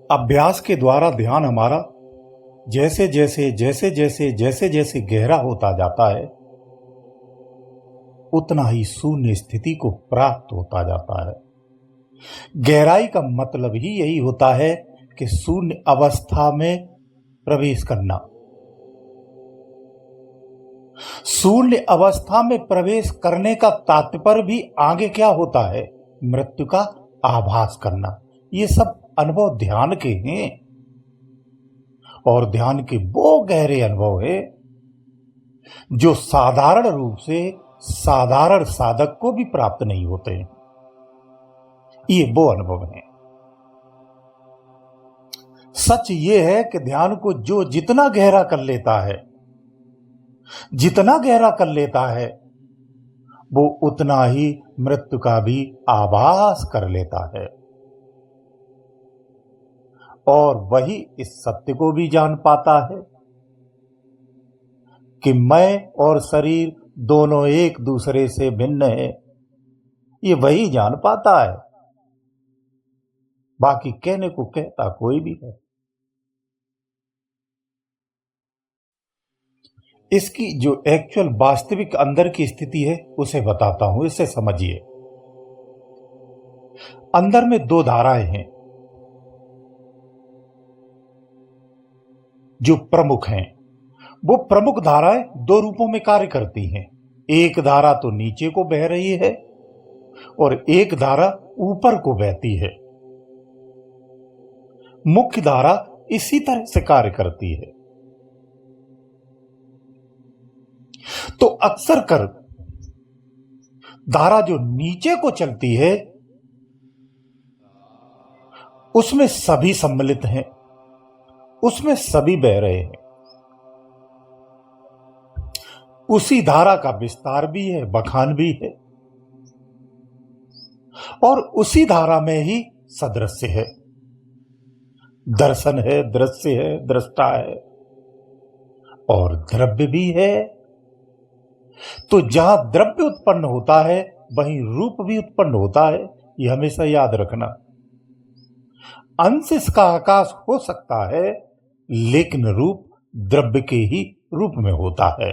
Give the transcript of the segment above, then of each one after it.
अभ्यास के द्वारा ध्यान हमारा जैसे जैसे गहरा होता जाता है, उतना ही शून्य स्थिति को प्राप्त होता जाता है। गहराई का मतलब ही यही होता है कि शून्य अवस्था में प्रवेश करना। शून्य अवस्था में प्रवेश करने का तात्पर्य भी आगे क्या होता है? मृत्यु का आभास करना। ये सब अनुभव ध्यान के हैं और ध्यान के वो गहरे अनुभव है जो साधारण रूप से साधारण साधक को भी प्राप्त नहीं होते हैं। ये वो अनुभव है। सच ये है कि ध्यान को जो जितना गहरा कर लेता है वो उतना ही मृत्यु का भी आभास कर लेता है और वही इस सत्य को भी जान पाता है कि मैं और शरीर दोनों एक दूसरे से भिन्न है। ये वही जान पाता है, बाकी कहने को कहता कोई भी है। इसकी जो एक्चुअल वास्तविक अंदर की स्थिति है उसे बताता हूं, इसे समझिए। अंदर में दो धाराएं हैं जो प्रमुख हैं। वो प्रमुख धाराएं दो रूपों में कार्य करती हैं। एक धारा तो नीचे को बह रही है और एक धारा ऊपर को बहती है। मुख्य धारा इसी तरह से कार्य करती है। तो अक्सर कर धारा जो नीचे को चलती है उसमें सभी सम्मिलित हैं, उसमें सभी बह रहे हैं। उसी धारा का विस्तार भी है, बखान भी है और उसी धारा में ही सदृश्य है, दर्शन है, दृश्य है, दृष्टा है और द्रव्य भी है। तो जहां द्रव्य उत्पन्न होता है वहीं रूप भी उत्पन्न होता है। यह हमेशा याद रखना। अंश इसका आकाश हो सकता है लेकिन रूप द्रव्य के ही रूप में होता है।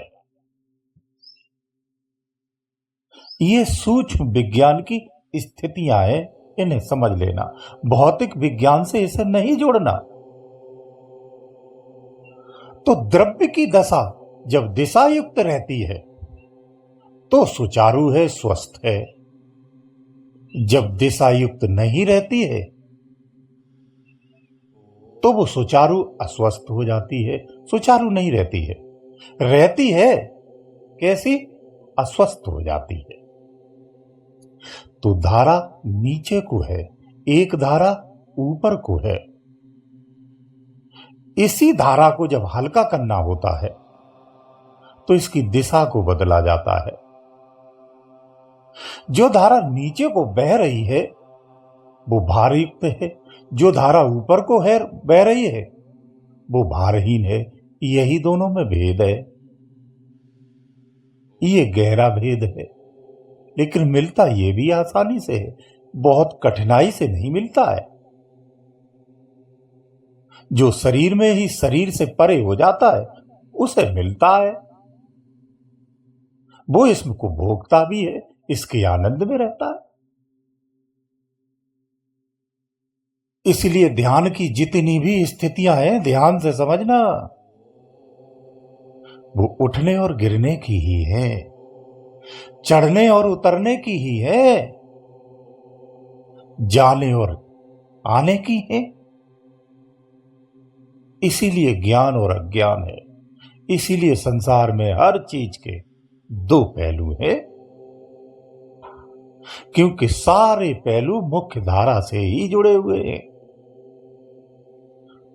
ये सूक्ष्म विज्ञान की स्थितियां हैं, इन्हें समझ लेना। भौतिक विज्ञान से इसे नहीं जोड़ना। तो द्रव्य की दशा जब दिशा युक्त रहती है तो सुचारू है, स्वस्थ है। जब दिशा युक्त नहीं रहती है तो वो सुचारू अस्वस्थ हो जाती है, सुचारू नहीं रहती है। रहती है कैसी? अस्वस्थ हो जाती है। तो धारा नीचे को है, एक धारा ऊपर को है। इसी धारा को जब हल्का करना होता है तो इसकी दिशा को बदला जाता है। जो धारा नीचे को बह रही है वो भारयुक्त है, जो धारा ऊपर को है बह रही है वो भारहीन है। यही दोनों में भेद है। ये गहरा भेद है, लेकिन मिलता ये भी आसानी से है, बहुत कठिनाई से नहीं मिलता है। जो शरीर में ही शरीर से परे हो जाता है उसे मिलता है। वो इसको भोगता भी है, इसके आनंद में रहता है। इसलिए ध्यान की जितनी भी स्थितियां हैं ध्यान से समझना, वो उठने और गिरने की ही है, चढ़ने और उतरने की ही है, जाने और आने की है। इसीलिए ज्ञान और अज्ञान है। इसीलिए संसार में हर चीज के दो पहलू हैं, क्योंकि सारे पहलू मुख्य धारा से ही जुड़े हुए हैं।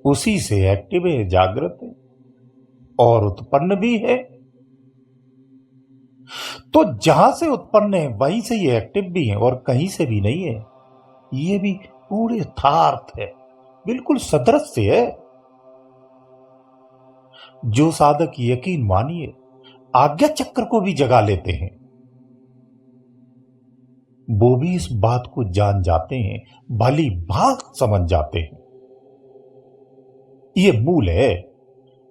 उसी से एक्टिव है, जागृत है और उत्पन्न भी है। तो जहां से उत्पन्न है वहीं से ये एक्टिव भी है और कहीं से भी नहीं है। ये भी पूरे यथार्थ है, बिल्कुल सदृश्य है। जो साधक यकीन मानिए आज्ञा चक्र को भी जगा लेते हैं वो भी इस बात को जान जाते हैं, भली भांति समझ जाते हैं ये मूल है।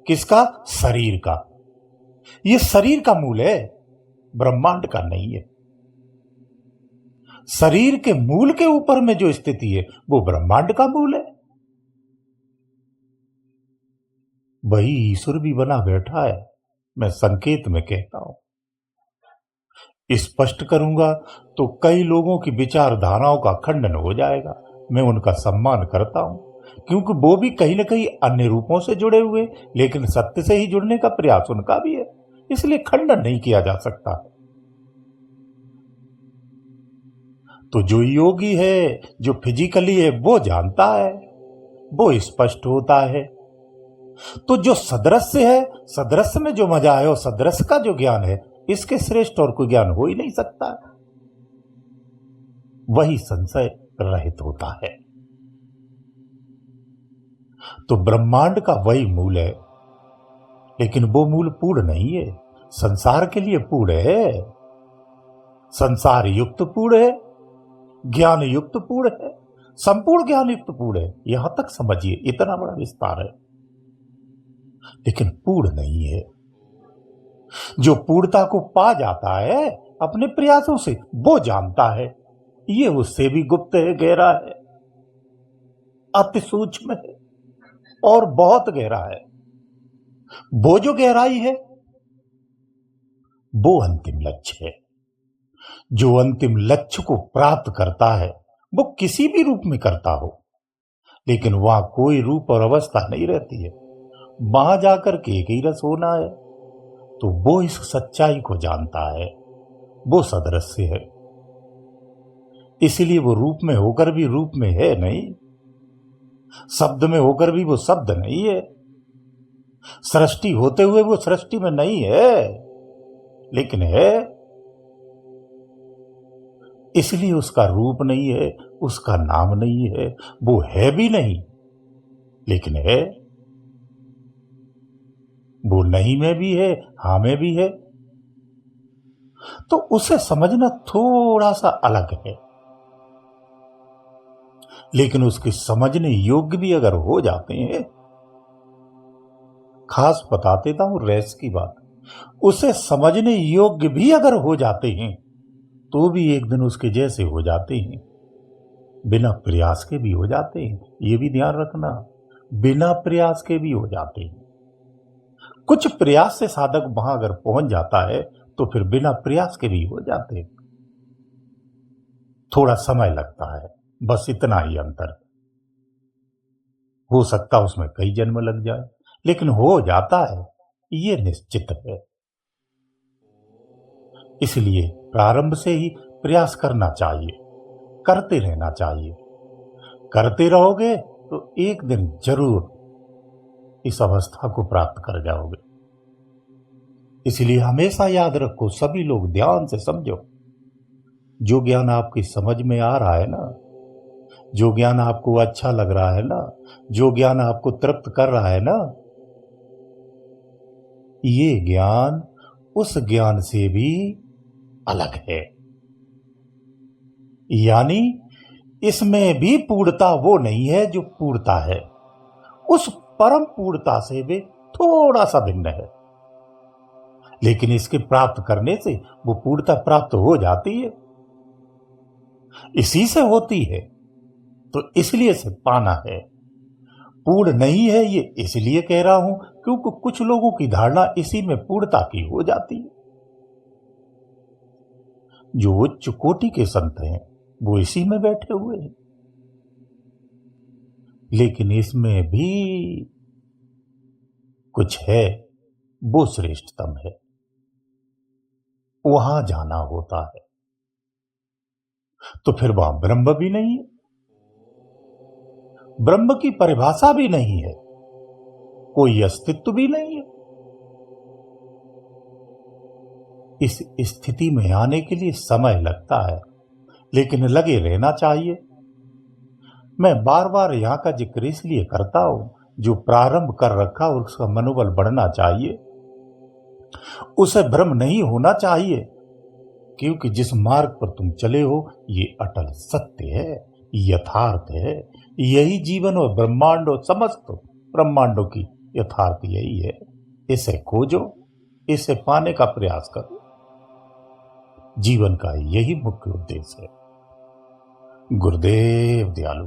किसका? शरीर का। ये शरीर का मूल है, ब्रह्मांड का नहीं है। शरीर के मूल के ऊपर में जो स्थिति है वो ब्रह्मांड का मूल है। वही ईश्वर भी बना बैठा है। मैं संकेत में कहता हूं, स्पष्ट करूंगा तो कई लोगों की विचारधाराओं का खंडन हो जाएगा। मैं उनका सम्मान करता हूं, क्योंकि वो भी कहीं ना कहीं अन्य रूपों से जुड़े हुए, लेकिन सत्य से ही जुड़ने का प्रयास उनका भी है, इसलिए खंडन नहीं किया जा सकता। तो जो योगी है, जो फिजिकली है, वो जानता है, वो स्पष्ट होता है। तो जो सदृश्य है, सदृश्य में जो मजा है और सदृश्य का जो ज्ञान है, इसके श्रेष्ठ और कोई ज्ञान हो ही नहीं सकता। वही संशय रहित होता है। तो ब्रह्मांड का वही मूल है, लेकिन वो मूल पूर्ण नहीं है। संसार के लिए पूर्ण है, संसार युक्त पूर्ण है, ज्ञान युक्त पूर्ण है, संपूर्ण ज्ञान युक्त पूर्ण है। यहां तक समझिए, इतना बड़ा विस्तार है, लेकिन पूर्ण नहीं है। जो पूर्णता को पा जाता है अपने प्रयासों से, वो जानता है ये उससे भी गुप्त है, गहरा है, अति सूक्ष्म है और बहुत गहरा है। वो जो गहराई है वो अंतिम लक्ष्य है। जो अंतिम लक्ष्य को प्राप्त करता है वो किसी भी रूप में करता हो, लेकिन वहां कोई रूप और अवस्था नहीं रहती है। वहां जाकर के एक ही रस होना है। तो वो इस सच्चाई को जानता है, वो सदृश्य है। इसलिए वो रूप में होकर भी रूप में है नहीं, शब्द में होकर भी वो शब्द नहीं है, सृष्टि होते हुए वो सृष्टि में नहीं है, लेकिन है। इसलिए उसका रूप नहीं है, उसका नाम नहीं है, वो है भी नहीं, लेकिन है। वो नहीं में भी है, हाँ में भी है। तो उसे समझना थोड़ा सा अलग है, लेकिन उसके समझने योग्य भी अगर हो जाते हैं, खास बता देता हूं रेस की बात, उसे समझने योग्य भी अगर हो जाते हैं तो भी एक दिन उसके जैसे हो जाते हैं। बिना प्रयास के भी हो जाते हैं, ये भी ध्यान रखना, बिना प्रयास के भी हो जाते हैं। कुछ प्रयास से साधक वहां अगर पहुंच जाता है तो फिर बिना प्रयास के भी हो जाते हैं। थोड़ा समय लगता है, बस इतना ही अंतर। हो सकता उसमें कई जन्म लग जाए, लेकिन हो जाता है, ये निश्चित है। इसलिए प्रारंभ से ही प्रयास करना चाहिए, करते रहना चाहिए। करते रहोगे तो एक दिन जरूर इस अवस्था को प्राप्त कर जाओगे। इसलिए हमेशा याद रखो, सभी लोग ध्यान से समझो, जो ज्ञान आपकी समझ में आ रहा है ना, जो ज्ञान आपको अच्छा लग रहा है ना, जो ज्ञान आपको तृप्त कर रहा है ना, ये ज्ञान उस ज्ञान से भी अलग है। यानी इसमें भी पूर्णता वो नहीं है जो पूर्णता है, उस परम पूर्णता से भी थोड़ा सा भिन्न है। लेकिन इसके प्राप्त करने से वो पूर्णता प्राप्त हो जाती है, इसी से होती है। तो इसलिए से पाना है। पूर्ण नहीं है ये इसलिए कह रहा हूं क्योंकि कुछ लोगों की धारणा इसी में पूर्णता की हो जाती है। जो उच्च कोटि के संत हैं वो इसी में बैठे हुए हैं, लेकिन इसमें भी कुछ है, वो श्रेष्ठतम है, वहां जाना होता है। तो फिर वहां ब्रह्म भी नहीं है, ब्रह्म की परिभाषा भी नहीं है, कोई अस्तित्व भी नहीं है। इस स्थिति में आने के लिए समय लगता है, लेकिन लगे रहना चाहिए। मैं बार बार यहां का जिक्र इसलिए करता हूं, जो प्रारंभ कर रखा उसका मनोबल बढ़ना चाहिए, उसे भ्रम नहीं होना चाहिए, क्योंकि जिस मार्ग पर तुम चले हो ये अटल सत्य है, यथार्थ है। यही जीवन और ब्रह्मांड और समस्त ब्रह्मांडों की यथार्थ यही है। इसे खोजो, इसे पाने का प्रयास करो। जीवन का यही मुख्य उद्देश्य है। गुरुदेव दयालु।